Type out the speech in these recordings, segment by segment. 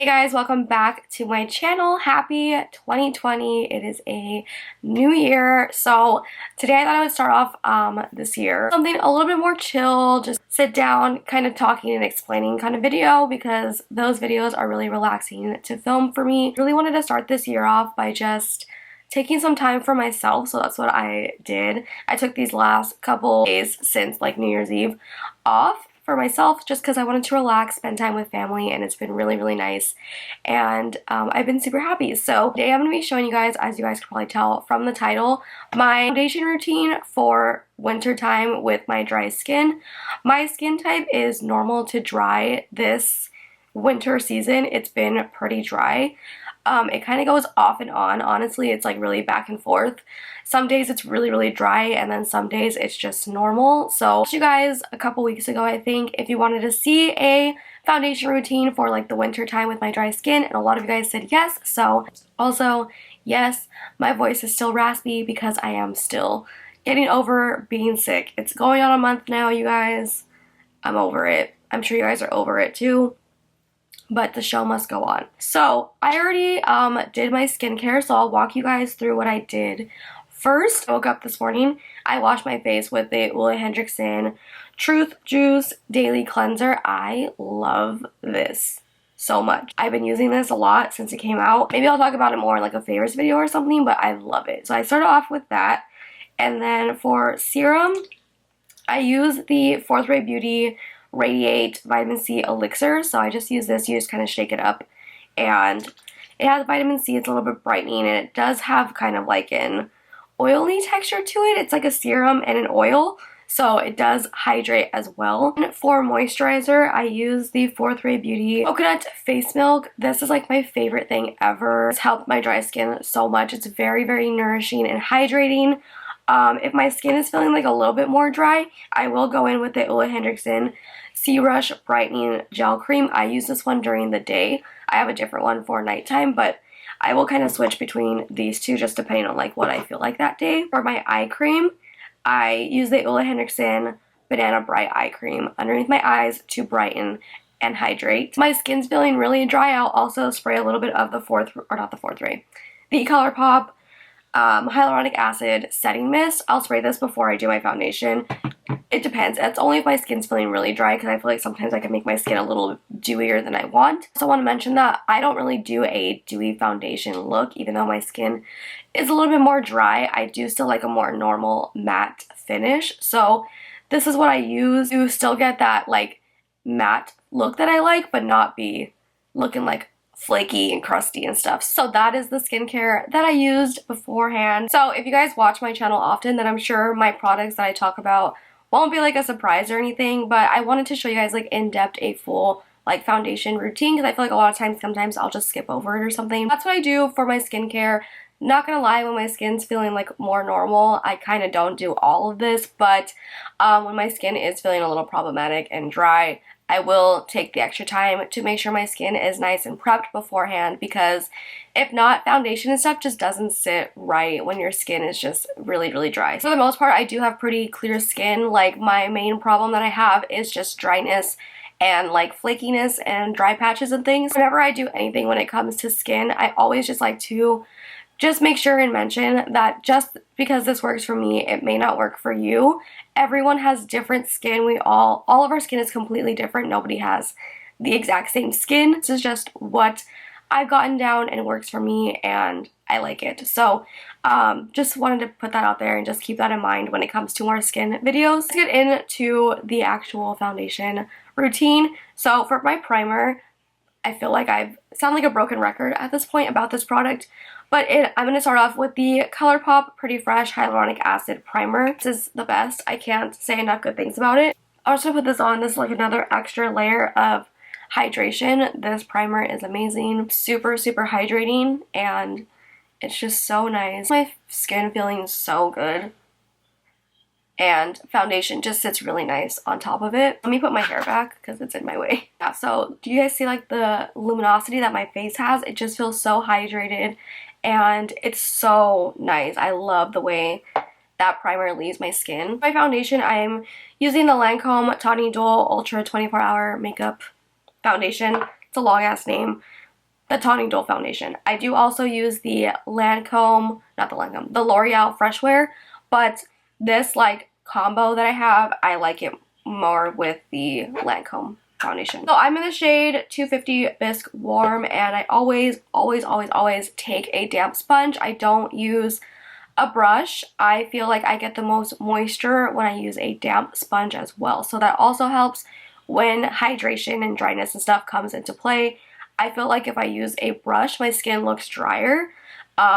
Hey guys, welcome back to my channel. Happy 2020. It is a new year. So today I thought I would start off this year something a little bit more chill, just sit down, kind of talking and explaining kind of video, because those videos are really relaxing to film for me. Really wanted to start this year off by just taking some time for myself, so that's what I did. I took these last couple days since like New Year's Eve off for myself just because I wanted to relax, spend time with family, and it's been really nice, and I've been super happy. So today I'm going to be showing you guys, as you guys can probably tell from the title, my foundation routine for winter time with my dry skin. My skin type is normal to dry. This winter season it's been pretty dry. It kind of goes off and on. Honestly, it's like really back and forth. Some days it's really dry, and then some days it's just normal. So I asked you guys a couple weeks ago, I think, if you wanted to see a foundation routine for like the winter time with my dry skin, and a lot of you guys said yes. So also, yes, my voice is still raspy because I am still getting over being sick. It's going on a month now, you guys. I'm over it. I'm sure you guys are over it too, but the show must go on. So I already did my skincare, so I'll walk you guys through what I did. First, I woke up this morning, I washed my face with the Ole Henriksen Truth Juice Daily Cleanser. I love this so much. I've been using this a lot since it came out. Maybe I'll talk about it more in like a favorites video or something, but I love it. So I started off with that, and then for serum, I use the 4th Ray Beauty Radiate Vitamin C Elixir. So I just use this. You just kind of shake it up, and it has vitamin C. It's a little bit brightening, and it does have kind of like an oily texture to it. It's like a serum and an oil, so it does hydrate as well. And for moisturizer, I use the 4th Ray Beauty Coconut Face Milk. This is like my favorite thing ever. It's helped my dry skin so much. It's very nourishing and hydrating. If my skin is feeling like a little bit more dry, I will go in with the Ole Henriksen C-Rush Brightening Gel Cream. I use this one during the day. I have a different one for nighttime, but I will kind of switch between these two just depending on like what I feel like that day. For my eye cream, I use the Ole Henriksen Banana Bright Eye Cream underneath my eyes to brighten and hydrate. My skin's feeling really dry. I'll also spray a little bit of the the ColourPop hyaluronic acid setting mist. I'll spray this before I do my foundation. It depends. It's only if my skin's feeling really dry, because I feel like sometimes I can make my skin a little dewier than I want. So I want to mention that I don't really do a dewy foundation look, even though my skin is a little bit more dry. I do still like a more normal matte finish. So this is what I use to still get that like matte look that I like, but not be looking like flaky and crusty and stuff. So that is the skincare that I used beforehand. So if you guys watch my channel often, then I'm sure my products that I talk about won't be like a surprise or anything, but I wanted to show you guys like in depth a full like foundation routine, because I feel like a lot of times sometimes I'll just skip over it or something. That's what I do for my skincare. Not gonna lie, when my skin's feeling like more normal, I kind of don't do all of this, but when my skin is feeling a little problematic and dry, I will take the extra time to make sure my skin is nice and prepped beforehand, because if not, foundation and stuff just doesn't sit right when your skin is just really dry. For the most part, I do have pretty clear skin. Like my main problem that I have is just dryness and like flakiness and dry patches and things. Whenever I do anything when it comes to skin, I always just like to just make sure and mention that just because this works for me, it may not work for you. Everyone has different skin. All of our skin is completely different. Nobody has the exact same skin. This is just what I've gotten down and works for me, and I like it. So just wanted to put that out there and just keep that in mind when it comes to more skin videos. Let's get into the actual foundation routine. So for my primer, I feel like I sound like a broken record at this point about this product, but I'm going to start off with the ColourPop Pretty Fresh Hyaluronic Acid Primer. This is the best. I can't say enough good things about it. I'm just going to put this on. This is like another extra layer of hydration. This primer is amazing. Super hydrating, and it's just so nice. My skin feeling so good, and foundation just sits really nice on top of it. Let me put my hair back because it's in my way. Yeah, so do you guys see like the luminosity that my face has? It just feels so hydrated, and it's so nice. I love the way that primer leaves my skin. My foundation, I'm using the Lancome Tawny Dual Ultra 24 Hour Makeup Foundation. It's a long ass name, the Tawny Dull foundation. I do also use the the L'Oreal Fresh Wear, but this like combo that I have, I like it more with the Lancome foundation. So I'm in the shade 250 Bisque Warm, and I always take a damp sponge. I don't use a brush. I feel like I get the most moisture when I use a damp sponge as well. So that also helps when hydration and dryness and stuff comes into play. I feel like if I use a brush, my skin looks drier.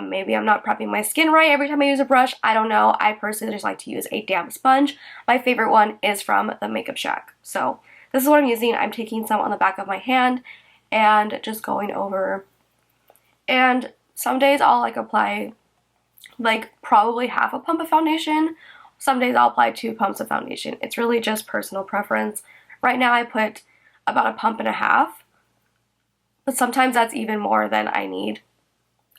Maybe I'm not prepping my skin right every time I use a brush. I don't know. I personally just like to use a damp sponge. My favorite one is from the Makeup Shack. So this is what I'm using. I'm taking some on the back of my hand and just going over. And some days I'll like apply like probably half a pump of foundation. Some days I'll apply 2 pumps of foundation. It's really just personal preference. Right now I put about a pump and a half. But sometimes that's even more than I need.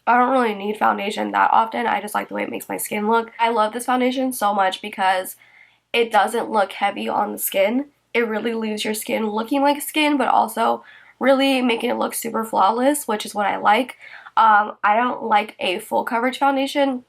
I don't really need foundation that often. I just like the way it makes my skin look. I love this foundation so much because it doesn't look heavy on the skin. It really leaves your skin looking like skin, but also really making it look super flawless, which is what I like. I don't like a full coverage foundation.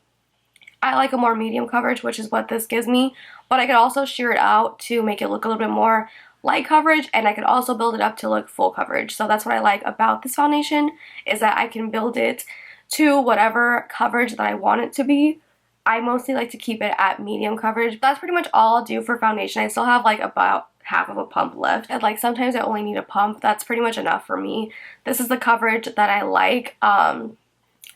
I like a more medium coverage, which is what this gives me. But I could also sheer it out to make it look a little bit more light coverage, and I could also build it up to look full coverage. So that's what I like about this foundation, is that I can build it to whatever coverage that I want it to be. I mostly like to keep it at medium coverage. That's pretty much all I'll do for foundation. I still have like about half of a pump left, and like sometimes I only need a pump. That's pretty much enough for me. This is the coverage that I like.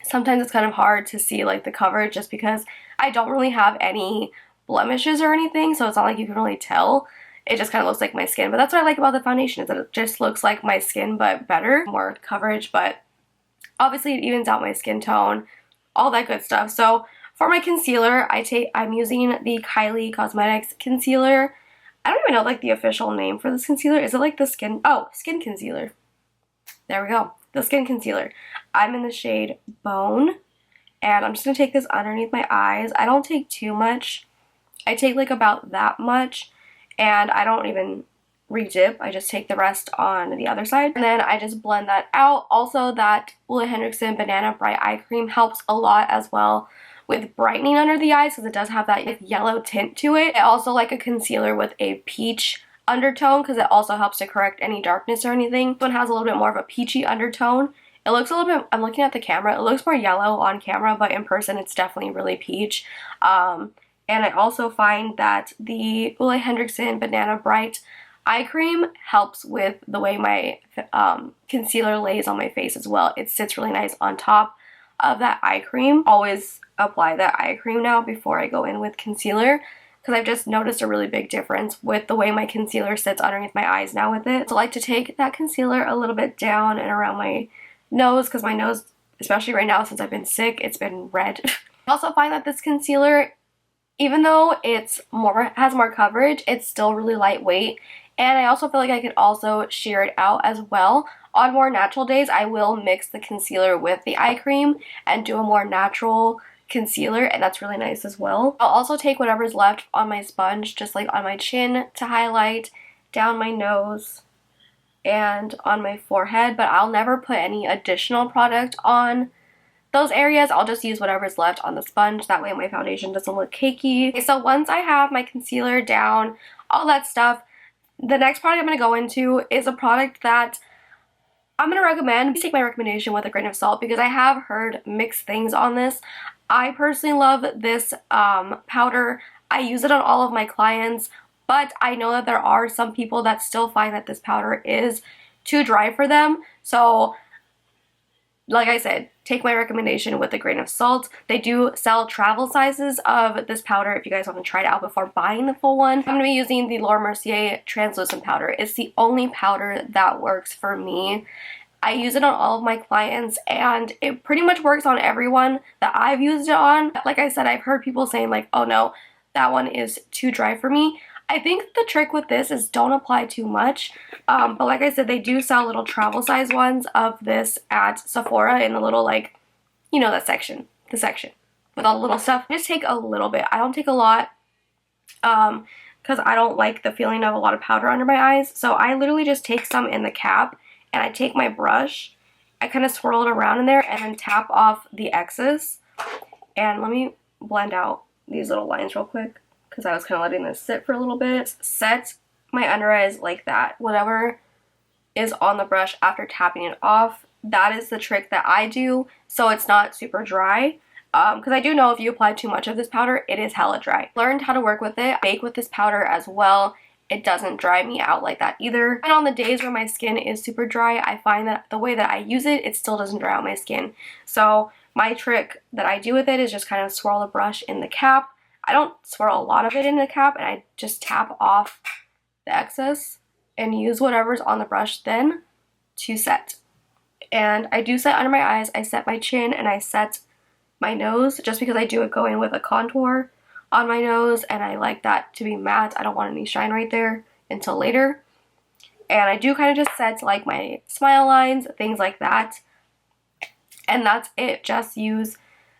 Sometimes it's kind of hard to see like the coverage just because I don't really have any blemishes or anything, so it's not like you can really tell. It just kind of looks like my skin. But that's what I like about the foundation, is that it just looks like my skin but better. More coverage, but obviously it evens out my skin tone, all that good stuff. So for my concealer, I'm using the Kylie Cosmetics concealer. I don't even know like the official name for this concealer. Is it like the skin concealer? There we go. The skin concealer. I'm in the shade Bone, and I'm just going to take this underneath my eyes. I don't take too much. I take like about that much. And I don't even re-dip. I just take the rest on the other side. And then I just blend that out. Also, that Ole Henriksen Banana Bright Eye Cream helps a lot as well with brightening under the eyes, because it does have that like, yellow tint to it. I also like a concealer with a peach undertone, because it also helps to correct any darkness or anything. This one has a little bit more of a peachy undertone. It looks a little bit, I'm looking at the camera, it looks more yellow on camera, but in person it's definitely really peach. And I also find that the Ole Henriksen Banana Bright Eye Cream helps with the way my concealer lays on my face as well. It sits really nice on top of that eye cream. Always apply that eye cream now before I go in with concealer, because I've just noticed a really big difference with the way my concealer sits underneath my eyes now with it. So I like to take that concealer a little bit down and around my nose, because my nose, especially right now since I've been sick, it's been red. I also find that this concealer, even though has more coverage, it's still really lightweight. And I also feel like I could also sheer it out as well. On more natural days, I will mix the concealer with the eye cream and do a more natural concealer, and that's really nice as well. I'll also take whatever's left on my sponge, just like on my chin to highlight, down my nose, and on my forehead, but I'll never put any additional product on those areas. I'll just use whatever's left on the sponge. That way my foundation doesn't look cakey. Okay, so once I have my concealer down, all that stuff, the next product I'm going to go into is a product that I'm going to recommend. Please take my recommendation with a grain of salt, because I have heard mixed things on this. I personally love this powder. I use it on all of my clients, but I know that there are some people that still find that this powder is too dry for them. So like I said, take my recommendation with a grain of salt. They do sell travel sizes of this powder if you guys want to try it out before buying the full one. I'm going to be using the Laura Mercier translucent powder. It's the only powder that works for me. I use it on all of my clients, and it pretty much works on everyone that I've used it on. Like I said, I've heard people saying like, oh no, that one is too dry for me. I think the trick with this is don't apply too much, but like I said, they do sell little travel size ones of this at Sephora in the little, like, you know, that section, the section with all the little stuff. Just take a little bit. I don't take a lot because I don't like the feeling of a lot of powder under my eyes, so I literally just take some in the cap, and I take my brush I kind of swirl it around in there and then tap off the excess. And let me blend out these little lines real quick because I was kind of letting this sit for a little bit. Set my under eyes like that. Whatever is on the brush after tapping it off, that is the trick that I do so it's not super dry. Because I do know if you apply too much of this powder, it is hella dry. Learned how to work with it. I bake with this powder as well. It doesn't dry me out like that either. And on the days where my skin is super dry, I find that the way that I use it, it still doesn't dry out my skin. So my trick that I do with it is just kind of swirl the brush in the cap. I don't swirl a lot of it in the cap, and I just tap off the excess and use whatever's on the brush then to set. And I do set under my eyes, I set my chin, and I set my nose just because I do it go in with a contour on my nose and I like that to be matte. I don't want any shine right there until later. And I do kind of just set like my smile lines, things like that. And that's it. Just use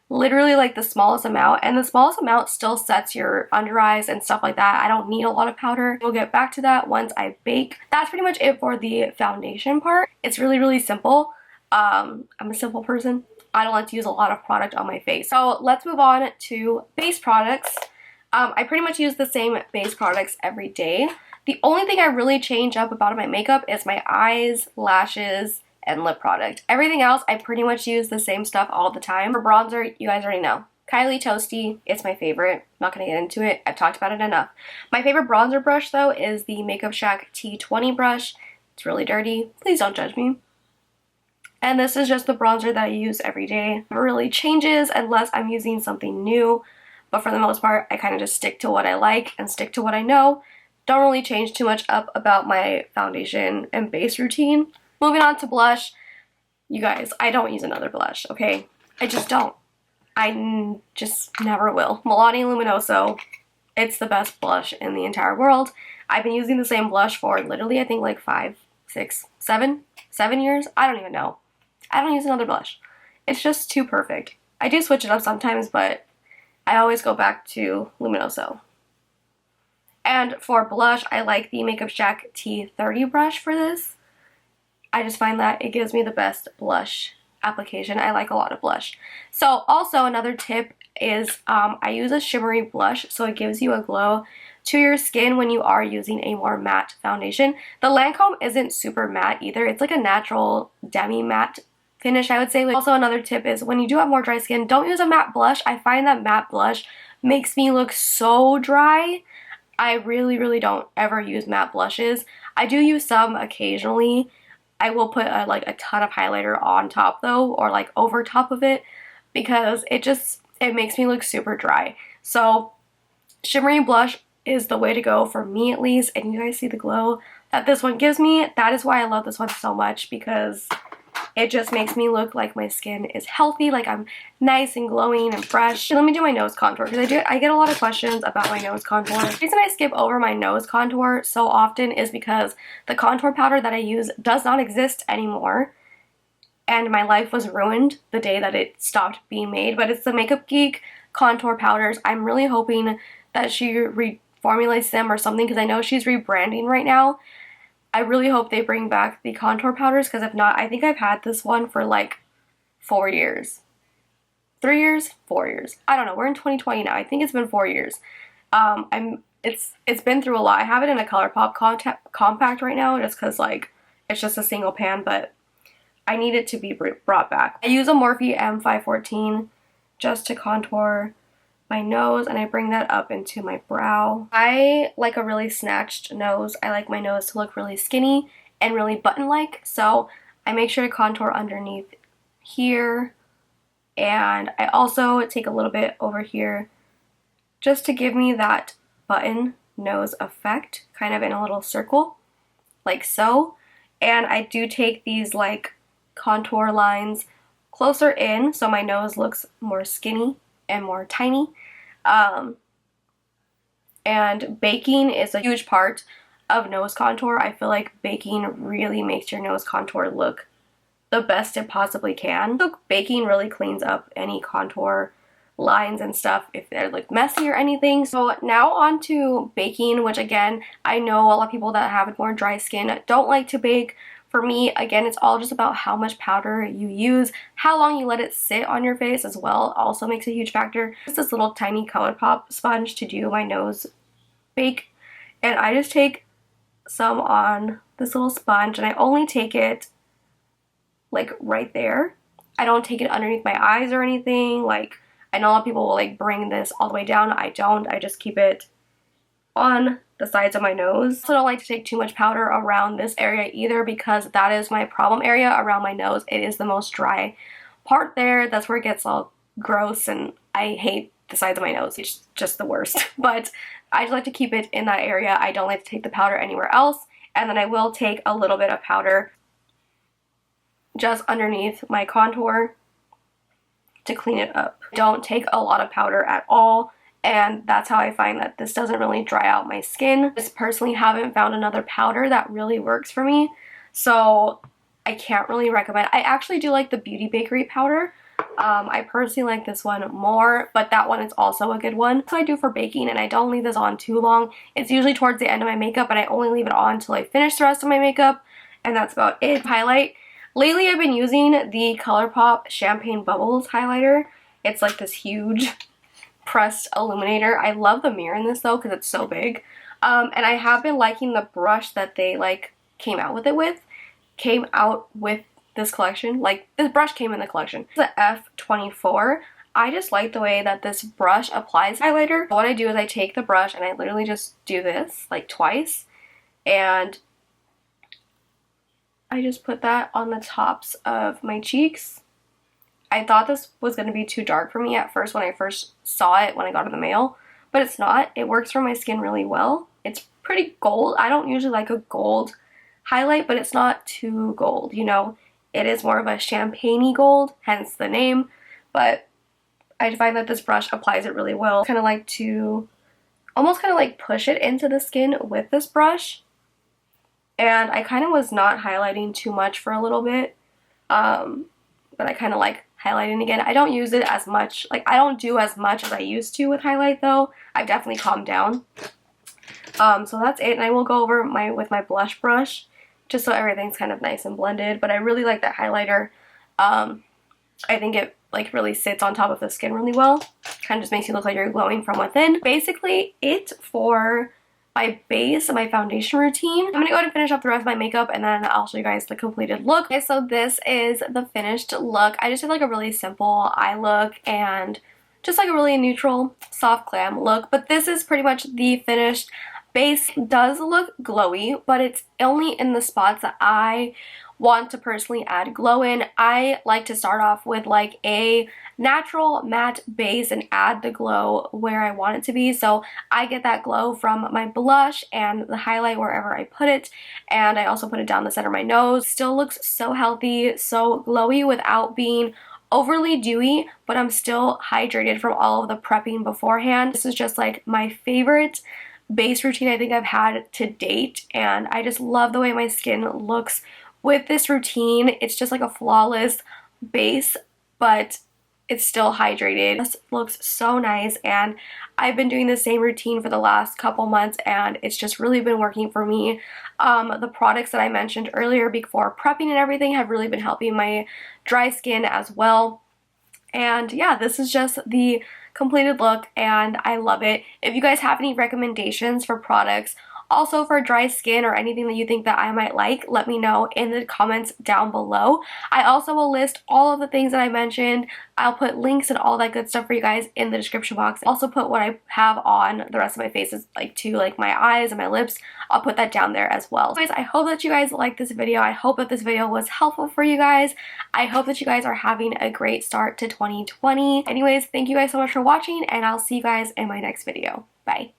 literally like the smallest amount, and the smallest amount still sets your under eyes and stuff like that. I don't need a lot of powder. We'll get back to that once I bake. That's pretty much it for the foundation part. It's really simple. I'm a simple person. I don't like to use a lot of product on my face. So let's move on to base products. I pretty much use the same base products every day. The only thing I really change up about my makeup is my eyes, lashes, and lip product. Everything else, I pretty much use the same stuff all the time. For bronzer, you guys already know. Kylie Toasty, it's my favorite. I'm not going to get into it. I've talked about it enough. My favorite bronzer brush, though, is the Makeup Shack T20 brush. It's really dirty. Please don't judge me. And this is just the bronzer that I use every day. It really changes unless I'm using something new. But for the most part, I kind of just stick to what I like and stick to what I know. Don't really change too much up about my foundation and base routine. Moving on to blush. You guys, I don't use another blush, okay? I just don't. I just never will. Milani Luminoso. It's the best blush in the entire world. I've been using the same blush for literally, I think, like 5, 6, 7 years. I don't even know. I don't use another blush. It's just too perfect. I do switch it up sometimes, but I always go back to Luminoso. And for blush, I like the Makeup Shack T30 brush for this. I just find that it gives me the best blush application. I like a lot of blush. So also another tip is I use a shimmery blush, so it gives you a glow to your skin when you are using a more matte foundation. The Lancome isn't super matte either. It's like a natural demi-matte finish, I would say. Also another tip is when you do have more dry skin, don't use a matte blush. I find that matte blush makes me look so dry. I really don't ever use matte blushes. I do use some occasionally. I will put like a ton of highlighter on top though, or like over top of it, because it makes me look super dry. So shimmery blush is the way to go for me at least, and you guys see the glow that this one gives me. That is why I love this one so much, because it just makes me look like my skin is healthy, like I'm nice and glowing and fresh. Let me do my nose contour, because I get a lot of questions about my nose contour. The reason I skip over my nose contour so often is because the contour powder that I use does not exist anymore, and my life was ruined the day that it stopped being made. But it's the Makeup Geek contour powders. I'm really hoping that she reformulates them or something, because I know she's rebranding right now. I really hope they bring back the contour powders, because if not, I think I've had this one for like 4 years. 3 years? 4 years. I don't know. We're in 2020 now. I think it's been 4 years. It's been through a lot. I have it in a ColourPop compact right now, just because like it's just a single pan, but I need it to be brought back. I use a Morphe M514 just to contour my nose, and I bring that up into my brow. I like a really snatched nose. I like my nose to look really skinny and really button-like, so I make sure to contour underneath here, and I also take a little bit over here just to give me that button nose effect, kind of in a little circle, like so. And I do take these like contour lines closer in so my nose looks more skinny and more tiny. And baking is a huge part of nose contour. I feel like baking really makes your nose contour look the best it possibly can. So baking really cleans up any contour lines and stuff if they're like messy or anything. So now on to baking, which again, I know a lot of people that have more dry skin don't like to bake For me, again, it's all just about how much powder you use, how long you let it sit on your face as well also makes a huge factor. Just this little tiny ColourPop sponge to do my nose bake, and I just take some on this little sponge, and I only take it like right there. I don't take it underneath my eyes or anything. Like, I know a lot of people will like bring this all the way down. I don't. I just keep it on the sides of my nose. I don't like to take too much powder around this area either, because that is my problem area around my nose. It is the most dry part there. That's where it gets all gross, and I hate the sides of my nose. It's just the worst. But I just like to keep it in that area. I don't like to take the powder anywhere else. And then I will take a little bit of powder just underneath my contour to clean it up. Don't take a lot of powder at all, and that's how I find that this doesn't really dry out my skin. I just personally haven't found another powder that really works for me, so I can't really recommend. I actually do like the Beauty Bakery powder. I personally like this one more, but that one is also a good one. That's what I do for baking, and I don't leave this on too long. It's usually towards the end of my makeup, and I only leave it on until I finish the rest of my makeup, and that's about it. Highlight. Lately, I've been using the ColourPop Champagne Bubbles highlighter. It's like this huge pressed illuminator. I love the mirror in this though because it's so big. And I have been liking the brush that they like came out with this collection. Like, this brush came in the collection. It's the F24. I just like the way that this brush applies highlighter. What I do is I take the brush and I literally just do this like twice, and I just put that on the tops of my cheeks. I thought this was going to be too dark for me at first when I first saw it when I got it in the mail, but it's not. It works for my skin really well. It's pretty gold. I don't usually like a gold highlight, but it's not too gold, you know. It is more of a champagne-y gold, hence the name, but I find that this brush applies it really well. Kind of like to almost kind of like push it into the skin with this brush. And I kind of was not highlighting too much for a little bit, but I kind of like highlighting again. I don't use it as much, like I don't do as much as I used to with highlight though. I've definitely calmed down. So that's it, and I will go over with my blush brush just so everything's kind of nice and blended. But I really like that highlighter. I think it like really sits on top of the skin really well. Kind of just makes you look like you're glowing from within. Basically it for my base and my foundation routine. I'm gonna go ahead and finish up the rest of my makeup, and then I'll show you guys the completed look. Okay, so this is the finished look. I just did like a really simple eye look and just like a really neutral soft glam look, but this is pretty much the finished base. It does look glowy, but it's only in the spots that I want to personally add glow in. I like to start off with like a natural matte base and add the glow where I want it to be. So I get that glow from my blush and the highlight wherever I put it, and I also put it down the center of my nose. Still looks so healthy, so glowy without being overly dewy, but I'm still hydrated from all of the prepping beforehand. This is just like my favorite base routine I think I've had to date, and I just love the way my skin looks with this routine. It's just like a flawless base, but it's still hydrated. This looks so nice, and I've been doing the same routine for the last couple months, and it's just really been working for me. The products that I mentioned earlier before prepping and everything have really been helping my dry skin as well. And yeah, this is just the completed look, and I love it. If you guys have any recommendations for products also for dry skin or anything that you think that I might like, let me know in the comments down below. I also will list all of the things that I mentioned. I'll put links and all that good stuff for you guys in the description box. Also put what I have on the rest of my faces, like my eyes and my lips. I'll put that down there as well. So guys, I hope that you guys liked this video. I hope that this video was helpful for you guys. I hope that you guys are having a great start to 2020. Anyways, thank you guys so much for watching, and I'll see you guys in my next video. Bye.